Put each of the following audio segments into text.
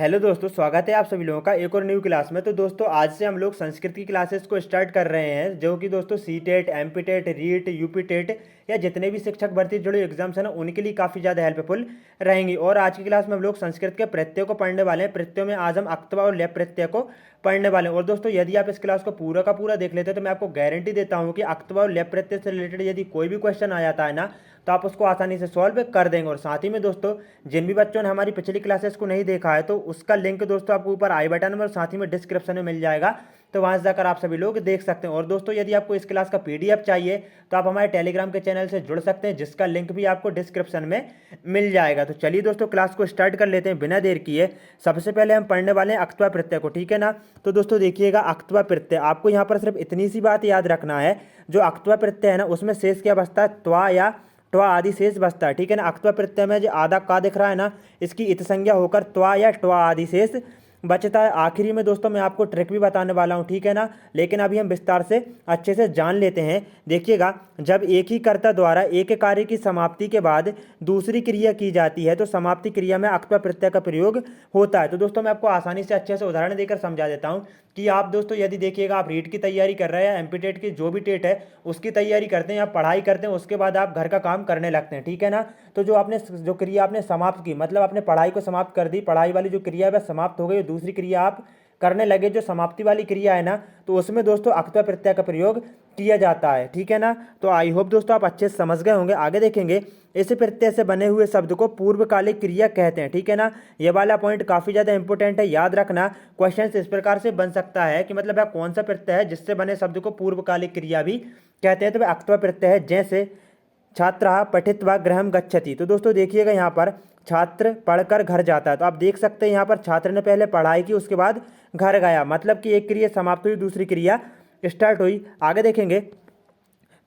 Hello दोस्तों, स्वागत है आप सभी लोगों का एक और न्यू क्लास में। तो दोस्तों आज से हम लोग संस्कृत की क्लासेस को स्टार्ट कर रहे हैं, जो कि दोस्तों C TET, M P TET, REET, UP TET या जितने भी शिक्षक भर्ती से जुड़े एग्जाम्स हैं ना, उनके लिए काफ़ी ज़्यादा हेल्पफुल रहेंगी। और आज की क्लास में हम लोग संस्कृत के प्रत्यय को पढ़ने वाले हैं। प्रत्ययों में आज हम अक्तवा और लेप प्रत्यय को पढ़ने वाले हैं। और दोस्तों यदि आप इस क्लास को पूरा का पूरा देख लेते हैं तो मैं आपको गारंटी देता हूँ कि अक्तवा और लेप प्रत्यय से रिलेटेड यदि कोई भी क्वेश्चन आ जाता है ना, तो आप उसको आसानी से सॉल्व कर देंगे। और साथ ही में दोस्तों, जिन भी बच्चों ने हमारी पिछली क्लासेस को नहीं देखा है तो उसका लिंक दोस्तों आपको ऊपर आई बटन में और साथ ही में डिस्क्रिप्शन में मिल जाएगा, तो वहां से जाकर आप सभी लोग देख सकते हैं। और दोस्तों यदि आपको इस क्लास का पीडीएफ चाहिए तो आप हमारे टेलीग्राम के चैनल से जुड़ सकते हैं, जिसका लिंक भी आपको डिस्क्रिप्शन में मिल जाएगा। तो चलिए दोस्तों क्लास को स्टार्ट कर लेते हैं बिना देर किए। सबसे पहले हम पढ़ने वाले हैं अक्तवा प्रत्यय को, ठीक है ना। तो दोस्तों देखिएगा, अक्तवा प्रत्यय आपको यहाँ पर सिर्फ इतनी सी बात याद रखना है, जो अक्तवा प्रत्यय है ना उसमें शेष क्या बचता है, त्वा या ट्वा आदि शेष बचता है, ठीक है ना। अक्तवा प्रत्यय में जो आधा का दिख रहा है ना, इसकी इत संज्ञा होकर त्वा या ट्वा आदि शेष बचता है। आखिरी में दोस्तों मैं आपको ट्रिक भी बताने वाला हूँ, ठीक है ना। लेकिन अभी हम विस्तार से अच्छे से जान लेते हैं। देखिएगा, जब एक ही कर्ता द्वारा एक कार्य की समाप्ति के बाद दूसरी क्रिया की जाती है तो समाप्ति क्रिया में अक्तवा प्रत्यय का प्रयोग होता है। तो दोस्तों मैं आपको आसानी से अच्छे से उदाहरण देकर समझा देता हूँ कि आप दोस्तों यदि देखिएगा, आप रीट की तैयारी कर रहे हैं, एमपी टेट की जो भी टेट है उसकी तैयारी करते हैं या पढ़ाई करते हैं, उसके बाद आप घर का काम करने लगते हैं, ठीक है ना। तो जो क्रिया आपने समाप्त की, मतलब आपने पढ़ाई को समाप्त कर दी, पढ़ाई वाली जो क्रिया है वह समाप्त हो गई, दूसरी क्रिया आप करने लगे, जो समाप्ति वाली क्रिया है ना, तो उसमें दोस्तों अक्तवा प्रत्यय का प्रयोग किया जाता है, ठीक है ना। तो आई होप दोस्तों आप अच्छे से समझ गए होंगे। आगे देखेंगे, इस प्रत्यय से बने हुए शब्द को पूर्वकालिक क्रिया कहते हैं, ठीक है ना। ये वाला पॉइंट काफी ज्यादा इंपॉर्टेंट है, याद रखना। क्वेश्चन इस प्रकार से बन सकता है कि मतलब कौन सा प्रत्यय है जिससे बने शब्द को पूर्वकालिक क्रिया भी कहते हैं, तो वह अक्तवा प्रत्यय है। जैसे छात्र पठित्वा गृहम गच्छति। तो दोस्तों देखिएगा, यहाँ पर छात्र पढ़कर घर जाता है, तो आप देख सकते हैं यहाँ पर छात्र ने पहले पढ़ाई की, उसके बाद घर गया, मतलब कि एक क्रिया समाप्त हुई, दूसरी क्रिया स्टार्ट हुई। आगे देखेंगे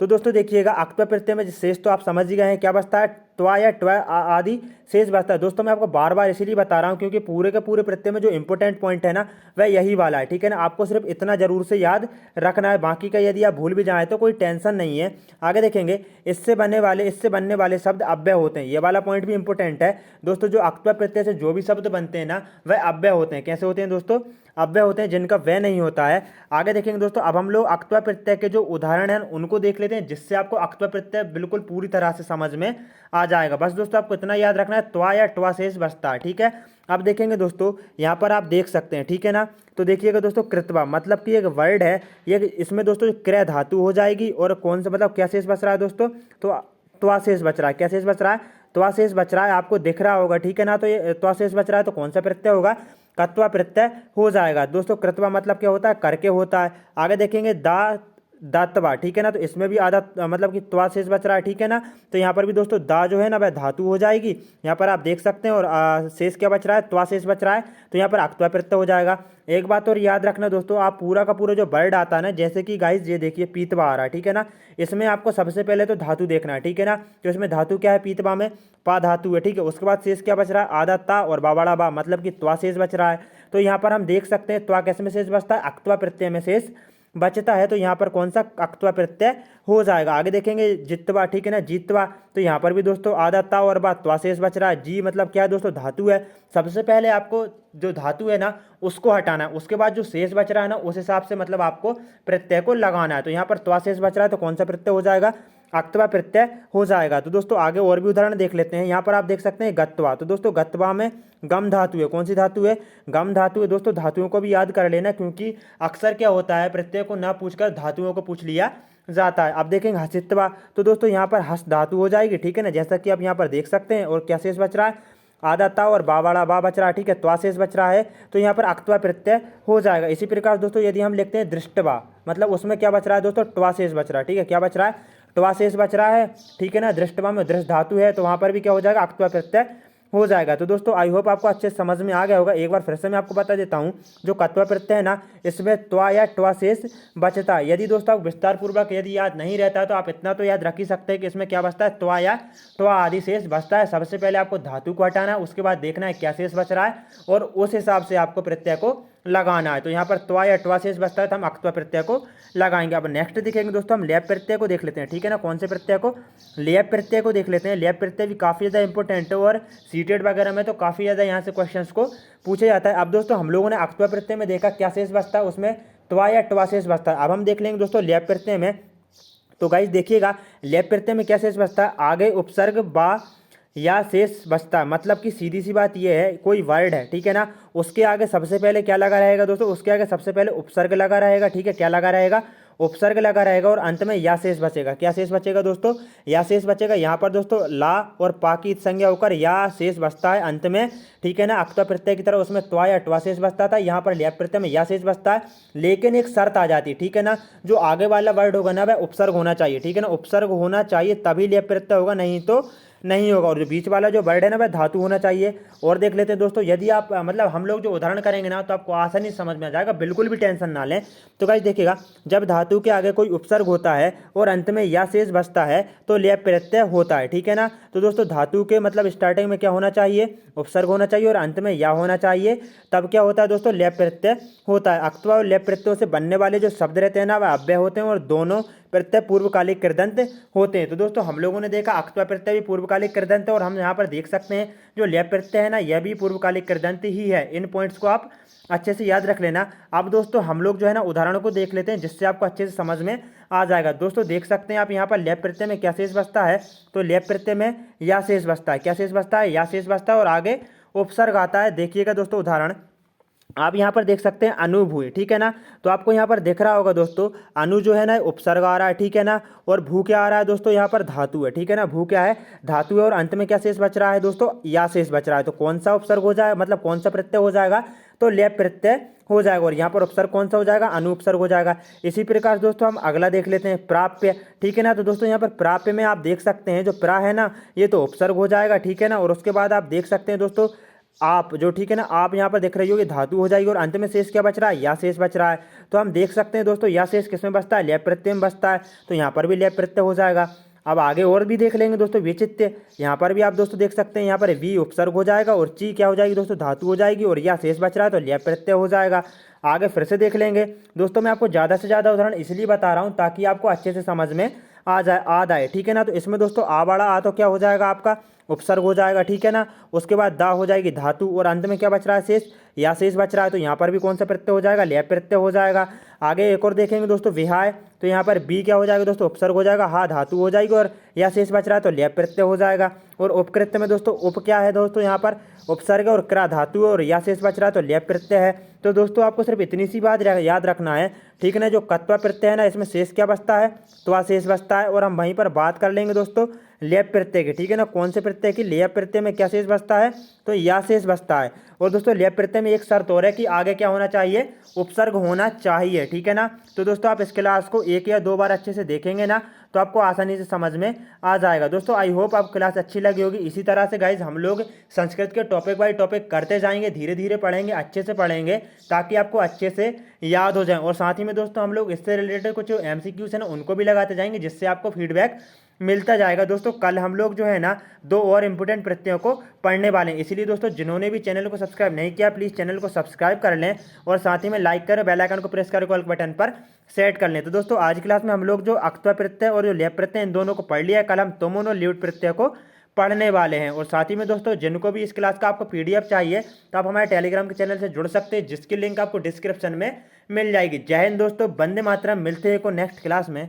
तो दोस्तों देखिएगा, अक्तवा प्रत्यय में शेष तो आप समझ ही गए हैं, क्या बचता है, ट्वा या ट्वा आदि शेष बचता है। दोस्तों मैं आपको बार बार इसीलिए बता रहा हूं क्योंकि पूरे के पूरे प्रत्यय में जो इंपॉर्टेंट पॉइंट है ना, वह यही वाला है, ठीक है ना। आपको सिर्फ इतना जरूर से याद रखना है, बाकी का यदि आप भूल भी जाए तो कोई टेंशन नहीं है। आगे देखेंगे, इससे बनने वाले शब्द अव्यय होते हैं। ये वाला पॉइंट भी इंपॉर्टेंट है दोस्तों। जो अक्तवा प्रत्यय से जो भी शब्द बनते हैं ना, वह अव्यय होते हैं। कैसे होते हैं दोस्तों, अव्यय होते हैं, जिनका व्यय नहीं होता है। आगे देखेंगे दोस्तों, अब हम लोग अक्तवा प्रत्यय के जो उदाहरण हैं उनको देख लेते हैं, जिससे आपको अक्तवा प्रत्यय बिल्कुल पूरी तरह से समझ में आ जाएगा। बस दोस्तों आपको इतना याद रखना है, त्वा या ट्वा शेष बचता है, ठीक है। अब देखेंगे दोस्तों, यहाँ पर आप देख सकते हैं, ठीक है ना। तो देखिएगा दोस्तों, कृत्वा मतलब कि एक वर्ड है, ये इसमें दोस्तों क्रिया धातु हो जाएगी, और कौन सा मतलब क्या शेष बच रहा है दोस्तों, तो त्वा शेष बच रहा है। क्या शेष बच रहा है, त्वा शेष बच रहा है, आपको दिख रहा होगा, ठीक है ना। तो ये त्वा शेष बच रहा है, तो कौन सा प्रत्यय होगा, कत्वा प्रत्यय हो जाएगा दोस्तों। कृत्वा मतलब क्या होता है, करके होता है। आगे देखेंगे, दातवा, ठीक है ना। तो इसमें भी आधा मतलब कि त्वा शेष बच रहा है, ठीक है ना। तो यहाँ पर भी दोस्तों दा जो है ना, वह धातु हो जाएगी, यहाँ पर आप देख सकते हैं। और शेष क्या बच रहा है, त्वा शेष बच रहा है, तो यहाँ पर अक्तवा प्रत्यय हो जाएगा। एक बात और याद रखना दोस्तों, आप पूरा का पूरा जो वर्ड आता है ना, जैसे कि गाइस ये देखिए पीतवा आ रहा है, ठीक है ना। इसमें आपको सबसे पहले तो धातु देखना है, ठीक है ना। तो इसमें धातु क्या है, पीतवा में पा धातु है, ठीक है। उसके बाद शेष क्या बच रहा है, आधा ता और बाबाड़ा बा, मतलब कि त्वा शेष बच रहा है। तो यहाँ पर हम देख सकते हैं त्वा कैसे में शेष बचता है, अक्तवा प्रत्यय में शेष बचता है, तो यहाँ पर कौन सा अक्तवा प्रत्यय हो जाएगा। आगे देखेंगे, जितवा, ठीक है ना, जीतवा। तो यहाँ पर भी दोस्तों आधा ता और बा त्वा शेष बच रहा है। जी मतलब क्या है दोस्तों, धातु है। सबसे पहले आपको जो धातु है ना उसको हटाना है, उसके बाद जो शेष बच रहा है ना उस हिसाब से मतलब आपको प्रत्यय को लगाना है। तो यहाँ पर त्वा शेष बच रहा है, तो कौन सा प्रत्यय हो जाएगा, अक्तवा प्रत्यय हो जाएगा। तो दोस्तों आगे और भी उदाहरण देख लेते हैं। यहाँ पर आप देख सकते हैं गत्वा। तो दोस्तों गत्वा में गम धातु है, कौन सी धातु है, गम धातु है। दोस्तों धातुओं को भी याद कर लेना, क्योंकि अक्सर क्या होता है, प्रत्यय को ना पूछकर धातुओं को पूछ लिया जाता है। अब देखेंगे हसित्वा। तो दोस्तों यहाँ पर हस धातु हो जाएगी, ठीक है ना, जैसा कि आप यहाँ पर देख सकते हैं। और क्या शेष बच रहा है, आधा ता और बावाड़ा बा बच रहा है, ठीक है, त्वा शेष बच रहा है, तो यहाँ पर अक्तवा प्रत्यय हो जाएगा। इसी प्रकार दोस्तों यदि हम लिखते हैं दृष्टवा, मतलब उसमें क्या बच रहा है दोस्तों, ट्वा शेष बच रहा है, ठीक है। क्या बच रहा है, ट्वा शेष बच रहा है, ठीक है ना। दृष्टवा में दृष्ट धातु है, तो वहाँ पर भी क्या हो जाएगा, अक्तवा प्रत्यय हो जाएगा। तो दोस्तों आई होप आपको अच्छे से समझ में आ गया होगा। एक बार फिर से मैं आपको बता देता हूँ, जो कत्वा प्रत्यय है ना, इसमें त्वा या ट्वा शेष बचता है। यदि दोस्तों आप विस्तार पूर्वक यदि याद नहीं रहता है तो आप इतना तो याद रख ही सकते हैं कि इसमें क्या बचता है, त्वा या ट्वा आदि शेष बचता है। सबसे पहले आपको धातु को हटाना है, उसके बाद देखना है क्या शेष बच रहा है, और उस हिसाब से आपको प्रत्यय को लगाना है। तो यहाँ पर त्वा या ट्वा शेष बचता है तो हम अक्त्वा प्रत्यय को लगाएंगे। अब नेक्स्ट देखेंगे दोस्तों, हम लेप प्रत्यय को देख लेते हैं, ठीक है ना। कौन से प्रत्यय को? लेप प्रत्यय को देख लेते हैं। लेप प्रत्यय भी काफ़ी ज़्यादा इंपॉर्टेंट है और सीटेट वगैरह में तो काफ़ी ज़्यादा यहाँ से क्वेश्चंस को पूछा जाता है। अब दोस्तों हम लोगों ने अक्त्वा प्रत्यय में देखा क्या शेष बचता है, उसमें त्वा या ट्वा शेष बचता है। अब हम देख लेंगे दोस्तों लेप प्रत्यय में। तो गाइस देखिएगा, लेप प्रत्यय में क्या शेष बचता है, आगे उपसर्ग बा या शेष बचता है। मतलब कि सीधी सी बात यह है, कोई वर्ड है, ठीक है ना, उसके आगे सबसे पहले क्या लगा रहेगा दोस्तों, उसके आगे सबसे पहले उपसर्ग लगा रहेगा, ठीक है। क्या लगा रहेगा? उपसर्ग लगा रहेगा और अंत में या शेष बचेगा। क्या शेष बचेगा दोस्तों? या शेष बचेगा। यहाँ पर दोस्तों ला और पा की संज्ञा होकर या शेष बचता है अंत में, ठीक है ना। अक्त्वा प्रत्यय की तरह उसमें त्वा या ट्वा शेष बचता था, यहाँ पर लेप प्रत्यय में या शेष बचता है। लेकिन एक शर्त आ जाती है, ठीक है ना, जो आगे वाला वर्ड होगा ना वह उपसर्ग होना चाहिए, ठीक है ना। उपसर्ग होना चाहिए तभी लेप प्रत्यय होगा, नहीं तो नहीं होगा। और जो बीच वाला जो वर्ड है ना वह धातु होना चाहिए। और देख लेते हैं दोस्तों, यदि आप मतलब हम लोग जो उदाहरण करेंगे ना तो आपको आसानी से समझ में आ जाएगा, बिल्कुल भी टेंशन ना लें। तो गाइस देखिएगा, जब धातु के आगे कोई उपसर्ग होता है और अंत में या शेष बचता है तो लेप प्रत्यय होता है, ठीक है ना। तो दोस्तों धातु के मतलब स्टार्टिंग में क्या होना चाहिए, उपसर्ग होना चाहिए और अंत में या होना चाहिए, तब क्या होता है दोस्तों, लेप प्रत्यय होता है। अक्त्वा और लेप प्रत्ययों से बनने वाले जो शब्द रहते हैं ना वह अव्यय होते हैं और दोनों प्रत्यय पूर्वकालिक कृदंत होते हैं। तो दोस्तों हम लोगों ने देखा अक्त्वा प्रत्यय भी पूर्वकालिक कृदंत है और हम यहाँ पर देख सकते हैं जो लेप प्रत्यय है ना यह भी पूर्वकालिक कृदंत ही है। इन पॉइंट्स को आप अच्छे से याद रख लेना। अब दोस्तों हम लोग जो है ना उदाहरणों को देख लेते हैं जिससे आपको अच्छे से समझ में आ जाएगा। दोस्तों देख सकते हैं आप यहाँ पर लेप प्रत्यय में क्या शेष बचता है, तो लेप प्रत्यय में या शेष बचता है। क्या शेष बचता है? या शेष बचता है और आगे उपसर्ग आता है। देखिएगा दोस्तों उदाहरण आप यहाँ पर देख सकते हैं, अनुभूय, ठीक है ना। तो आपको यहाँ पर दिख रहा होगा दोस्तों, अनु जो है ना उपसर्ग आ रहा है, ठीक है ना, और भू क्या आ रहा है दोस्तों, यहाँ पर धातु है, ठीक है ना। भू क्या है? धातु है और अंत में क्या शेष बच रहा है दोस्तों, या शेष बच रहा है। तो कौन सा उपसर्ग हो जाएगा, मतलब कौन सा प्रत्यय हो जाएगा, तो लेप प्रत्यय हो जाएगा। और यहाँ पर उपसर्ग कौन सा हो जाएगा, अनुपसर्ग हो जाएगा। इसी प्रकार दोस्तों हम अगला देख लेते हैं, प्राप्य, ठीक है ना। तो दोस्तों यहाँ पर प्राप्य में आप देख सकते हैं जो प्रा है ना ये तो उपसर्ग हो जाएगा, ठीक है ना। और उसके बाद आप देख सकते हैं दोस्तों आप जो, ठीक है ना, आप यहाँ पर देख रही हो कि धातु हो जाएगी और अंत में शेष क्या बच रहा है, या शेष बच रहा है। तो हम देख सकते हैं दोस्तों या शेष किसमें बचता है, लेप प्रत्यय में बचता है। तो यहाँ पर भी लेप प्रत्यय हो जाएगा। अब आगे और भी देख लेंगे दोस्तों, विचित्य, यहाँ पर भी आप दोस्तों देख सकते हैं यहाँ पर वी उपसर्ग हो जाएगा और ची क्या हो जाएगी दोस्तों, धातु हो जाएगी और या शेष बच रहा है तो लेप प्रत्यय हो जाएगा। आगे फिर से देख लेंगे दोस्तों, मैं आपको ज़्यादा से ज़्यादा उदाहरण इसलिए बता रहा हूँ ताकि आपको अच्छे से समझ में आ जाए, ठीक है ना। तो इसमें दोस्तों आ बड़ा आ तो क्या हो जाएगा, आपका उपसर्ग हो जाएगा, ठीक है ना। उसके बाद दा हो जाएगी धातु और अंत में क्या बच रहा है, शेष, या शेष बच रहा है। तो यहाँ पर भी कौन सा प्रत्यय हो जाएगा, लेप प्रत्यय हो जाएगा। आगे एक और देखेंगे दोस्तों, विहाय, तो यहाँ पर बी क्या हो जाएगा दोस्तों, उपसर्ग हो जाएगा, हा धातु हो जाएगी और या शेष बच रहा है तो लेप प्रत्यय हो जाएगा। और उपकृत्य में दोस्तों उप क्या है दोस्तों, यहाँ पर उपसर्ग और क्रा धातु और या शेष बच रहा है तो लेप प्रत्यय है। तो दोस्तों आपको सिर्फ इतनी सी बात याद रखना है, ठीक है ना। जो कत्वा प्रत्यय है ना इसमें शेष क्या बचता है, त्वा शेष बचता है। और हम वहीं पर बात कर लेंगे दोस्तों लेप प्रत्यय की, ठीक है ना। कौन से प्रत्यय की, लेप प्रत्यय में क्या शेष बचता है, तो या शेष बचता है। और दोस्तों लेप प्रत्यय में एक शर्त और है कि आगे क्या होना चाहिए, उपसर्ग होना चाहिए, ठीक है ना। तो दोस्तों आप इस क्लास को एक या दो बार अच्छे से देखेंगे ना तो आपको आसानी से समझ में आ जाएगा। दोस्तों आई होप आपको क्लास अच्छी लगी होगी। इसी तरह से गाइज हम लोग संस्कृत के टॉपिक बाय टॉपिक करते जाएंगे, धीरे धीरे पढ़ेंगे, अच्छे से पढ़ेंगे ताकि आपको अच्छे से याद हो जाए। और साथ ही में दोस्तों हम लोग इससे रिलेटेड कुछ MCQs है ना उनको भी लगाते जाएंगे जिससे आपको फीडबैक मिलता जाएगा। दोस्तों कल हम लोग जो है ना दो और इंपॉर्टेंट प्रत्ययों को पढ़ने वाले हैं, इसीलिए दोस्तों जिन्होंने भी चैनल को सब्सक्राइब नहीं किया प्लीज़ चैनल को सब्सक्राइब कर लें और साथ ही में लाइक करें, बेल आइकन को प्रेस करके ऑल बटन पर सेट कर लें। तो दोस्तों आज की क्लास में हम लोग जो अक्त्वा प्रत्यय और जो लेप प्रत्यय इन दोनों को पढ़ लिया है, कल हम तोमोन और ल्यूट प्रत्यय को पढ़ने वाले हैं। और साथ ही में दोस्तों जिनको भी इस क्लास का आपको PDF चाहिए तो आप हमारे टेलीग्राम के चैनल से जुड़ सकते हैं जिसकी लिंक आपको डिस्क्रिप्शन में मिल जाएगी। जय हिंद दोस्तों, वंदे मातरम, मिलते हैं को नेक्स्ट क्लास में।